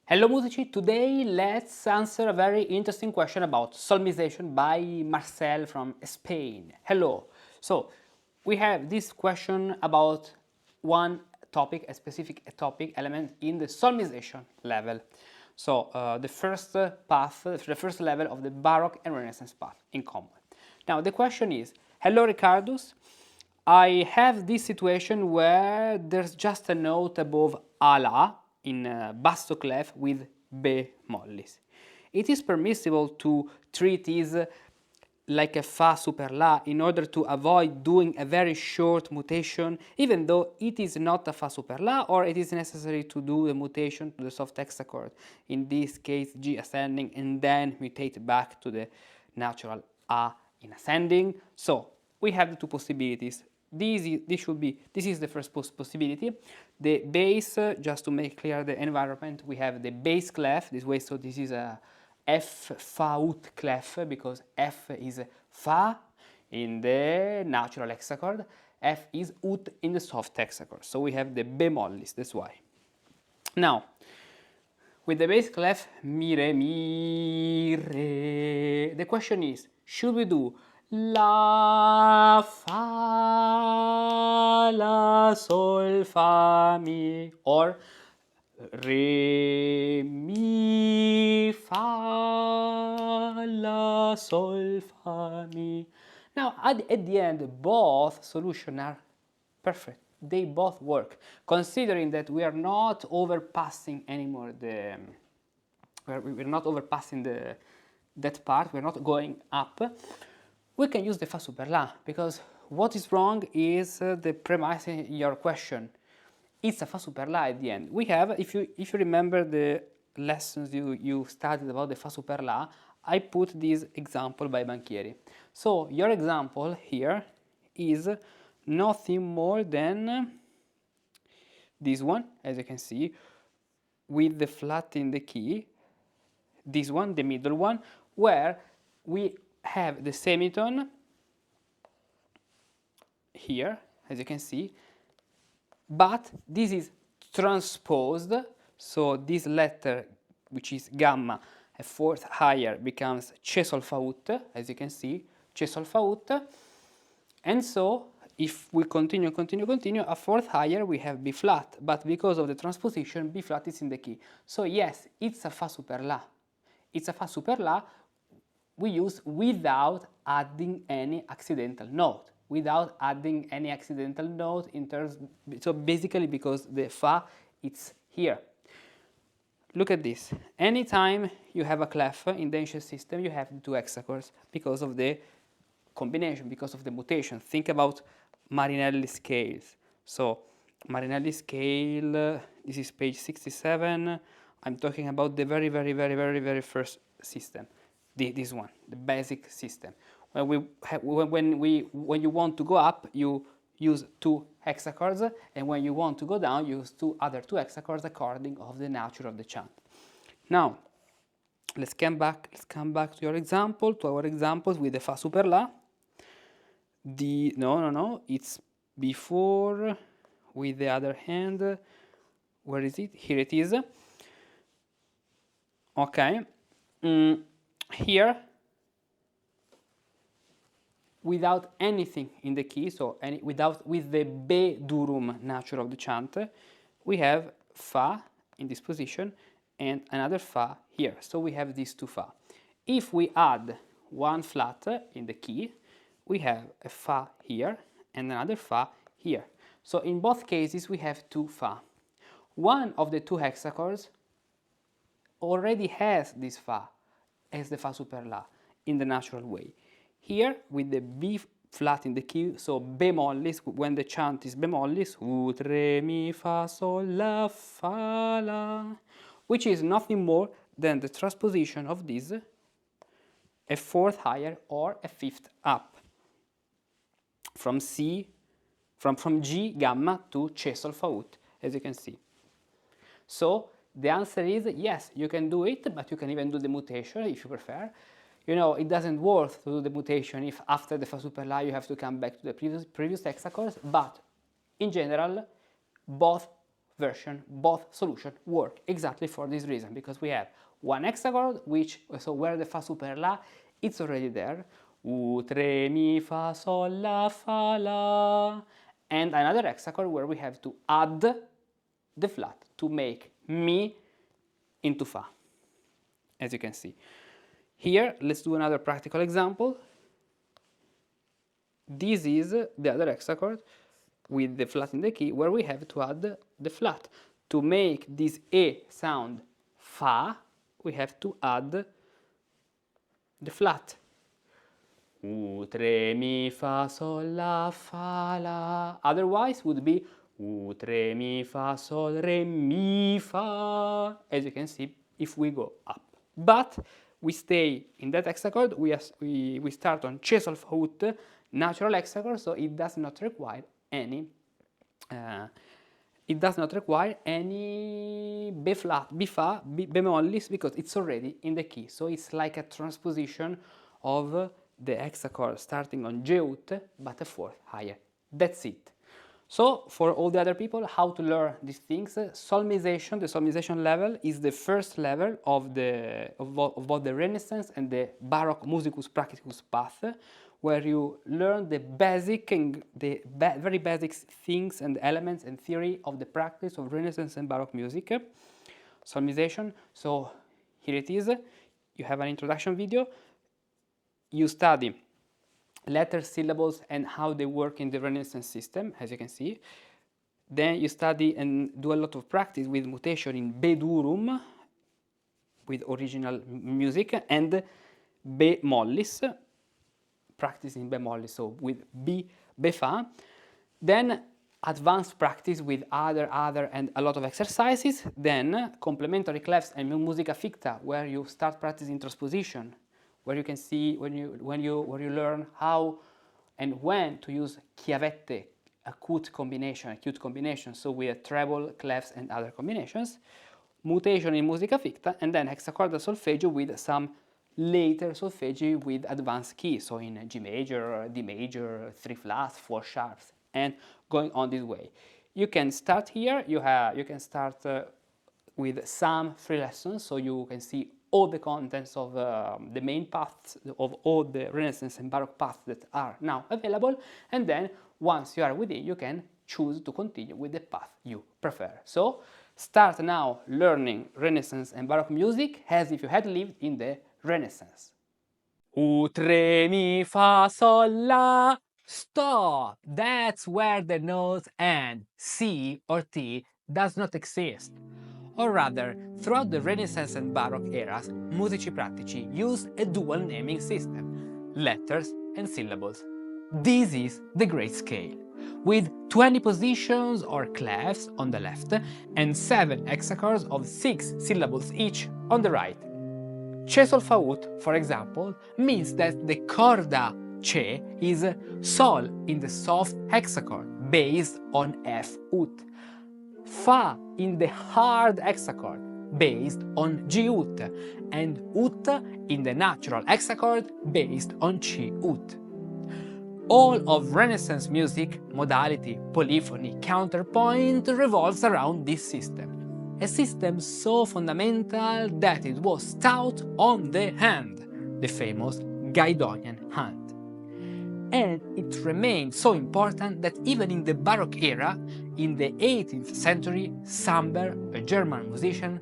Hello musici, today let's answer a very interesting question about solmization by Marcel from Spain. Hello. So, we have this question about one topic, a specific topic element in the solmization level. So, the first path, the first level of the Baroque and Renaissance path in common. Now, the question is, hello Ricardus, I have this situation where there's just a note above ala in basso clef with bemolles. It is permissible to treat this like a fa super la in order to avoid doing a very short mutation, even though it is not a fa super la, or it is necessary to do the mutation to the soft hexachord, in this case G ascending, and then mutate back to the natural A in ascending. So we have the two possibilities. This is the first possibility. The bass, just to make clear the environment, we have the bass clef this way, so this is a F fa ut clef because F is fa in the natural hexachord, F is ut in the soft hexachord. So we have the bemolles, that's why. Now, with the bass clef mi re, the question is, should we do la fa la sol fa mi or re mi fa la sol fa mi? Now at the end both solutions are perfect. They both work, considering that we are not overpassing anymore we're not overpassing that part, we're not going up. We can use the fa super la, because what is wrong is the premise in your question. It's a fa super la at the end. We have, if you remember the lessons you studied about the fa super la, I put this example by Banchieri. So your example here is nothing more than this one, as you can see, with the flat in the key, this one, the middle one, where we have the semitone here, as you can see, but this is transposed, so this letter, which is gamma, a fourth higher, becomes ce sol fa ut, as you can see, ce sol fa ut, and so if we continue, a fourth higher we have B flat, but because of the transposition, B flat is in the key. So yes, it's a fa super la. It's a fa super la we use without adding any accidental note. Without adding any accidental note in terms, so basically because the fa it's here. Look at this. Anytime you have a clef in the ancient system, you have two hexachords because of the combination, because of the mutation. Think about Marinelli scales. So Marinelli scale, this is page 67. I'm talking about the very first system. This one, the basic system. When you want to go up, you use two hexachords, and when you want to go down, you use two hexachords according of the nature of the chant. Now, let's come back to your example, to our examples with the fa super la. No, it's before with the other hand. Where is it? Here it is. Okay. Here, without anything in the key, so with the be durum nature of the chant, we have fa in this position and another fa here. So we have these two fa. If we add one flat in the key, we have a fa here and another fa here. So in both cases we have two fa. One of the two hexachords already has this fa as the fa super la in the natural way. Here with the B flat in the key, so bemolles, when the chant is bemolles, ut re mi fa sol la fa la, which is nothing more than the transposition of this a fourth higher or a fifth up from C, from G gamma to ce sol fa ut, as you can see. So the answer is yes, you can do it, but you can even do the mutation if you prefer. You know, it doesn't worth to do the mutation if after the fa super la you have to come back to the previous hexachords, but in general, both version, both solutions work exactly for this reason, because we have one hexachord, which, so where the Fa Super La, it's already there, U, Tre, Mi, Fa, Sol, La, Fa, La, and another hexachord where we have to add the flat to make Mi into Fa, as you can see. Here, let's do another practical example. This is the other hexachord with the flat in the key, where we have to add the flat. To make this E sound Fa, we have to add the flat. U, Tre, Mi, Fa, Sol, La, Fa, La. Otherwise would be U, Tre, Mi, Fa, Sol, Re, Mi, Fa, as you can see if we go up. But we stay in that hexachord, we start on Che, Sol, Fa, Ut, natural hexachord, so it does not require any B flat, B Fa, bemolles, because it's already in the key. So it's like a transposition of the hexachord starting on G ut, but a fourth higher. That's it. So for all the other people, how to learn these things? Solmization, the solmization level is the first level of both the Renaissance and the Baroque musicus practicus path, where you learn the basic and the very basic things and elements and theory of the practice of Renaissance and Baroque music. Solmization, so here it is. You have an introduction video. You study letters, syllables, and how they work in the Renaissance system, as you can see. Then you study and do a lot of practice with mutation in B durum, with original music, and bemolles, practice in bemolles, so with B Fa. Then advanced practice with other and a lot of exercises. Then complementary clefs and musica ficta, where you start practicing transposition, where you can see where you learn how and when to use chiavette, acute combination, so with treble, clefs, and other combinations. Mutation in musica ficta, and then hexachordal solfeggio with some later solfeggi with advanced keys, so in G major, D major, 3 flats, 4 sharps, and going on this way. You can start here. You can start with some free lessons, so you can see all the contents of the main paths of all the Renaissance and Baroque paths that are now available, and then once you are within, you can choose to continue with the path you prefer. So start now learning Renaissance and Baroque music as if you had lived in the Renaissance. U, Tre, Mi, Fa, Sol, La. Stop! That's where the notes end. C or T does not exist. Or rather, throughout the Renaissance and Baroque eras, musici pratici used a dual naming system, letters and syllables. This is the great scale, with 20 positions or clefs on the left and 7 hexachords of 6 syllables each on the right. Che Sol Fa Ut, for example, means that the corda Che is Sol in the soft hexachord based on F Ut, Fa in the hard hexachord based on G Ut, and Ut in the natural hexachord based on Chi Ut. All of Renaissance music, modality, polyphony, counterpoint revolves around this system. A system so fundamental that it was taught on the hand, the famous Guidonian hand. And it remained so important that even in the Baroque era, in the 18th century, Semper, a German musician,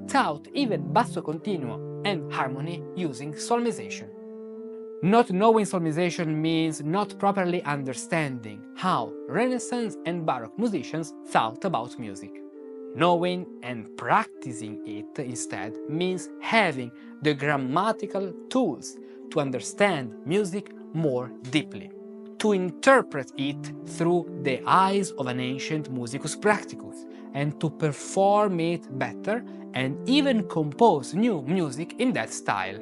taught even basso continuo and harmony using solmization. Not knowing solmization means not properly understanding how Renaissance and Baroque musicians thought about music. Knowing and practicing it instead means having the grammatical tools to understand music more deeply, to interpret it through the eyes of an ancient musicus practicus, and to perform it better and even compose new music in that style.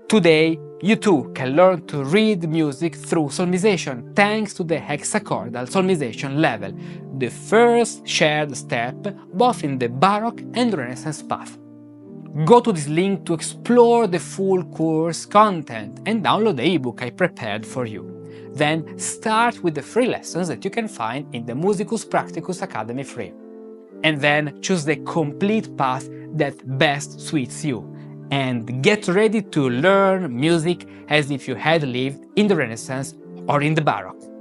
Today, you too can learn to read music through solmization thanks to the hexachordal solmization level, the first shared step both in the Baroque and Renaissance path. Go to this link to explore the full course content and download the ebook I prepared for you. Then start with the free lessons that you can find in the Musicus Practicus Academy free. and then choose the complete path that best suits you. And get ready to learn music as if you had lived in the Renaissance or in the Baroque.